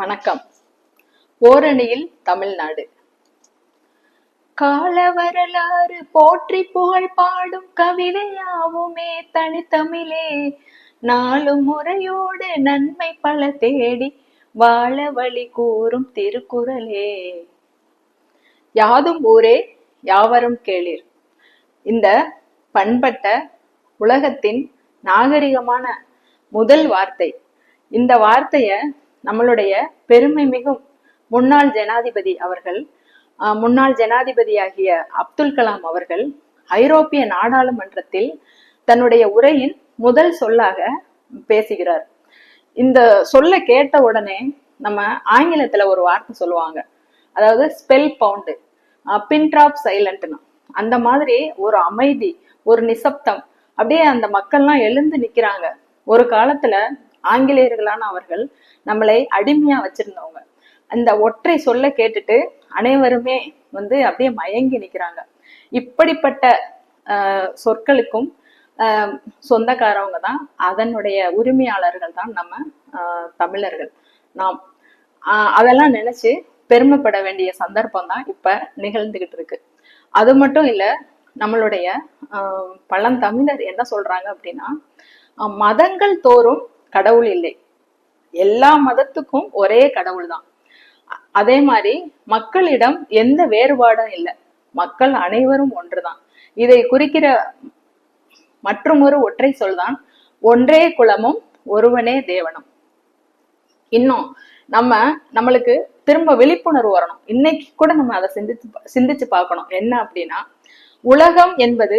வணக்கம். ஓரணியில் தமிழ்நாடு. கால வரலாறு போற்றி புகழ் பாடும் கவிதையாவுமே தனித்தமிழே, நாளும் முறையோடு நன்மை பல தேடி வாழ வழி கூறும் திருக்குறளே. யாதும் ஊரே யாவரும் கேளீர். இந்த பண்பட்ட உலகத்தின் நாகரிகமான முதல் வார்த்தை. இந்த வார்த்தைய நம்மளுடைய பெருமை மிகும் முன்னாள் ஜனாதிபதி அவர்கள், முன்னாள் ஜனாதிபதியாகிய அப்துல் கலாம் அவர்கள் ஐரோப்பிய நாடாளுமன்றத்தில் தன்னுடைய உரையின் முதல் சொல்லாக பேசுகிறார். இந்த சொல்ல கேட்ட உடனே நம்ம ஆங்கிலத்துல ஒரு வார்த்தை சொல்லுவாங்க, அதாவது ஸ்பெல் பவுண்டு, பின் டிராப் சைலண்ட்னு. அந்த மாதிரி ஒரு அமைதி, ஒரு நிசப்தம், அப்படியே அந்த மக்கள்லாம் எழுந்து நிக்கிறாங்க. ஒரு காலத்துல ஆங்கிலேயர்களான அவர்கள் நம்மளை அடிமையா வச்சிருந்தவங்க. அந்த ஒற்றை சொல்ல கேட்டுட்டு அனைவருமே அப்படியே மயங்கி நிக்கிறாங்க. இப்படிப்பட்ட சொற்களுக்கும் சொந்தக்காரவங்க தான், அதனுடைய உரிமையாளர்கள் தான் நம்ம தமிழர்கள். நாம் அதெல்லாம் நினைச்சு பெருமைப்பட வேண்டிய சந்தர்ப்பம் தான் இப்ப நிகழ்ந்துகிட்டு இருக்கு. அது மட்டும் இல்ல, நம்மளுடைய பழந்தமிழர் என்ன சொல்றாங்க அப்படின்னா, மதங்கள் தோறும் கடவுள் இல்லை, எல்லா மதத்துக்கும் ஒரே கடவுள் தான். அதே மாதிரி மக்களிடம் எந்த வேறுபாடும் இல்லை, மக்கள் அனைவரும் ஒன்றுதான். இதை குறிக்கிற மற்றுமொரு ஒற்றை சொல்தான் ஒன்றே குலமும் ஒருவனே தேவனும். இன்னும் நம்மளுக்கு திரும்ப விழிப்புணர்வு வரணும். இன்னைக்கு கூட நம்ம அதை சிந்திச்சு பார்க்கணும். என்ன அப்படின்னா, உலகம் என்பது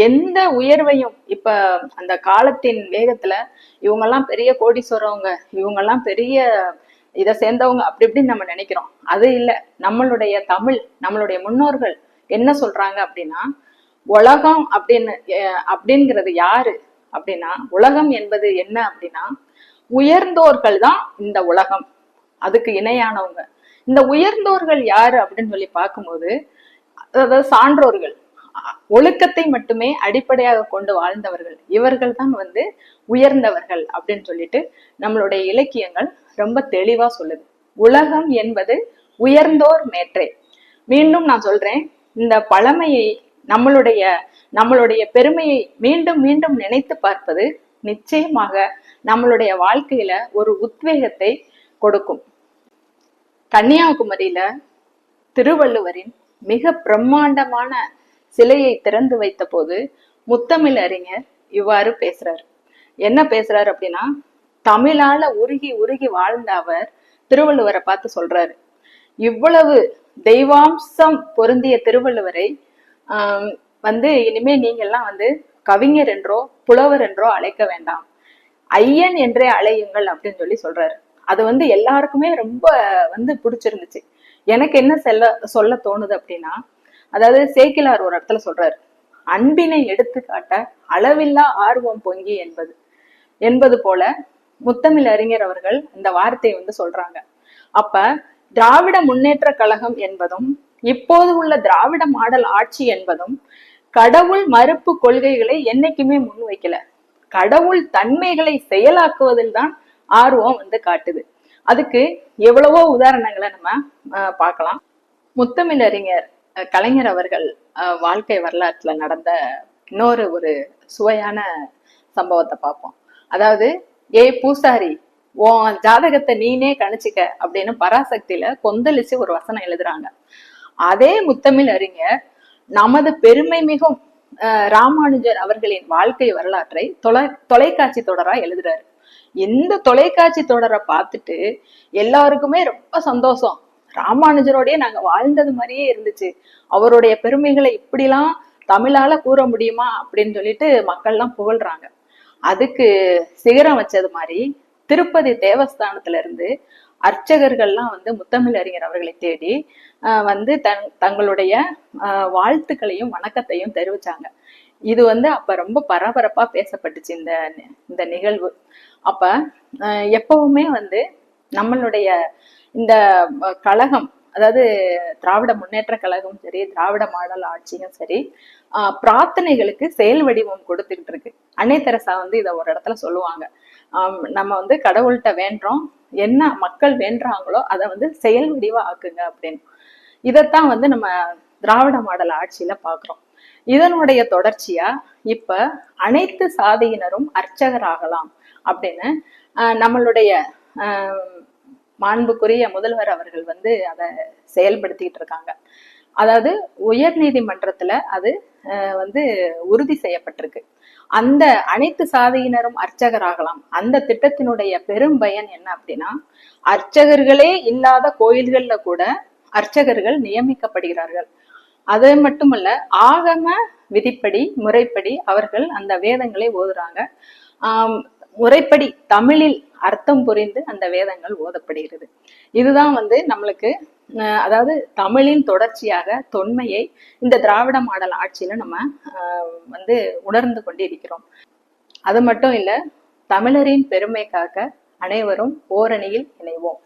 எந்த உயர்வையும், இப்ப அந்த காலத்தின் வேகத்துல இவங்கெல்லாம் பெரிய கோடீஸ்வரவங்க, இவங்கெல்லாம் பெரிய இதை சேர்ந்தவங்க, அப்படி இப்படின்னு நம்ம நினைக்கிறோம். அது இல்லை. நம்மளுடைய தமிழ், நம்மளுடைய முன்னோர்கள் என்ன சொல்றாங்க அப்படின்னா, உலகம் அப்படிங்கிறது யாரு அப்படின்னா, உலகம் என்பது என்ன அப்படின்னா, உயர்ந்தோர்கள் தான் இந்த உலகம், அதுக்கு இணையானவங்க. இந்த உயர்ந்தோர்கள் யாரு அப்படின்னு சொல்லி பார்க்கும்போது, அதாவது சான்றோர்கள், ஒழுக்கத்தை மட்டுமே அடிப்படையாக கொண்டு வாழ்ந்தவர்கள், இவர்கள் தான் உயர்ந்தவர்கள் அப்படின்னு சொல்லிட்டு நம்மளுடைய இலக்கியங்கள் ரொம்ப தெளிவா சொல்லுது. உலகம் என்பது உயர்ந்தோர் மேற்றே. மீண்டும் நான் சொல்றேன், இந்த பழமையை, நம்மளுடைய பெருமையை மீண்டும் மீண்டும் நினைத்து பார்ப்பது நிச்சயமாக நம்மளுடைய வாழ்க்கையில ஒரு உத்வேகத்தை கொடுக்கும். கன்னியாகுமரியில திருவள்ளுவரின் மிக பிரம்மாண்டமான சிலையை திறந்து வைத்த போது முத்தமிழ் அறிஞர் இவ்வாறு பேசுறார். என்ன பேசுறாரு அப்படின்னா, தமிழால உருகி உருகி வாழ்ந்த அவர் திருவள்ளுவரை பார்த்து சொல்றாரு, இவ்வளவு தெய்வாம்சம் பொருந்திய திருவள்ளுவரை இனிமே நீங்கெல்லாம் கவிஞர் என்றோ புலவர் என்றோ அழைக்க வேண்டாம், ஐயன் என்றே அழையுங்கள் அப்படின்னு சொல்லி சொல்றாரு. அது எல்லாருக்குமே ரொம்ப பிடிச்சிருந்துச்சு. எனக்கு என்ன சொல்ல தோணுது அப்படின்னா, அதாவது சேக்கிலார் ஒரு இடத்துல சொல்றாரு, அன்பினை எடுத்துக்காட்ட அளவில்லா ஆர்வம் பொங்கி என்பது போல முத்தமிழ் அறிஞர் அவர்கள் இந்த வார்த்தையை சொல்றாங்க. அப்ப திராவிட முன்னேற்ற கழகம் என்பதும் இப்போது உள்ள திராவிட மாடல் ஆட்சி என்பதும் கடவுள் மறுப்பு கொள்கைகளை என்னைக்குமே முன்வைக்கல, கடவுள் தன்மைகளை செயலாக்குவதில் தான் ஆர்வம் காட்டுது. அதுக்கு எவ்வளவோ உதாரணங்களை நம்ம பார்க்கலாம். முத்தமிழ் அறிஞர் கலைஞர் அவர்கள் வாழ்க்கை வரலாற்றுல நடந்த இன்னொரு ஒரு சுவையான சம்பவத்தை பார்ப்போம். அதாவது, பூசாரி, உன் ஜாதகத்தை நீனே கணிச்சுக்க அப்படின்னு பராசக்தியில கொந்தளிச்சு ஒரு வசனம் எழுதுறாங்க. அதே முத்தமிழ் அறிஞர் நமது பெருமை மிகும் ராமானுஜர் அவர்களின் வாழ்க்கை வரலாற்றை தொலைக்காட்சி தொடரா எழுதுறாரு. இந்த தொலைக்காட்சி தொடரை பார்த்துட்டு எல்லாருக்குமே ரொம்ப சந்தோஷம். ராமானுஜரோடய நாங்க வாழ்ந்தது மாதிரியே இருந்துச்சு, அவருடைய பெருமைகளை இப்படிலாம் தமிழால கூற முடியுமா அப்படின்னு சொல்லிட்டு மக்கள்லாம் புகழ்றாங்க. அதுக்கு சிகரம் வச்சது மாதிரி திருப்பதி தேவஸ்தானத்துல இருந்து அர்ச்சகர்கள்லாம் முத்தமிழ் அறிஞர் அவர்களை தேடி தங்களுடைய வாழ்த்துக்களையும் வணக்கத்தையும் தெரிவிச்சாங்க. இது அப்ப ரொம்ப பரபரப்பா பேசப்பட்டுச்சு இந்த நிகழ்வு. அப்ப எப்பவுமே நம்மளுடைய இந்த கழகம், அதாவது திராவிட முன்னேற்ற கழகம் சரி, திராவிட மாடல் ஆட்சியும் சரி, பிரார்த்தனைகளுக்கு செயல் வடிவம் கொடுத்துக்கிட்டு இருக்கு. அன்னை தெரசா இதை ஒரு இடத்துல சொல்லுவாங்க, நம்ம கடவுள்கிட்ட வேண்டுறோம், என்ன மக்கள் வேண்டுறாங்களோ அதை வந்து செயல் வடிவா ஆக்குங்க அப்படின்னு. இதைத்தான் வந்து நம்ம திராவிட மாடல் ஆட்சியில பாக்குறோம். இதனுடைய தொடர்ச்சியா இப்ப அனைத்து சாதியினரும் அர்ச்சகர் ஆகலாம் அப்படின்னு நம்மளுடைய மாண்புக்குரிய முதல்வர் அவர்கள் வந்து அதை செயல்படுத்திட்டு இருக்காங்க. அதாவது உயர் நீதிமன்றத்துல அது வந்து உறுதி செய்யப்பட்டிருக்கு. அந்த அனைத்து சாதியினரும் அர்ச்சகராகலாம் அந்த திட்டத்தினுடைய பெரும் பயன் என்ன அப்படின்னா, அர்ச்சகர்களே இல்லாத கோயில்கள்ல கூட அர்ச்சகர்கள் நியமிக்கப்படுகிறார்கள். அது மட்டுமல்ல, ஆகம விதிப்படி முறைப்படி அவர்கள் அந்த வேதங்களை ஓதுறாங்க. முறைப்படி தமிழில் அர்த்தம் புரிந்து அந்த வேதங்கள் ஓதப்படுகிறது. இதுதான் வந்து நம்மளுக்கு அதாவது தமிழின் தொடர்ச்சியாக தொன்மையை இந்த திராவிட மாடல் ஆட்சியில நம்ம வந்து உணர்ந்து கொண்டிருக்கிறோம். அது மட்டும் இல்ல, தமிழரின் பெருமை காக்க அனைவரும் ஓரணியில் இணைவோம்.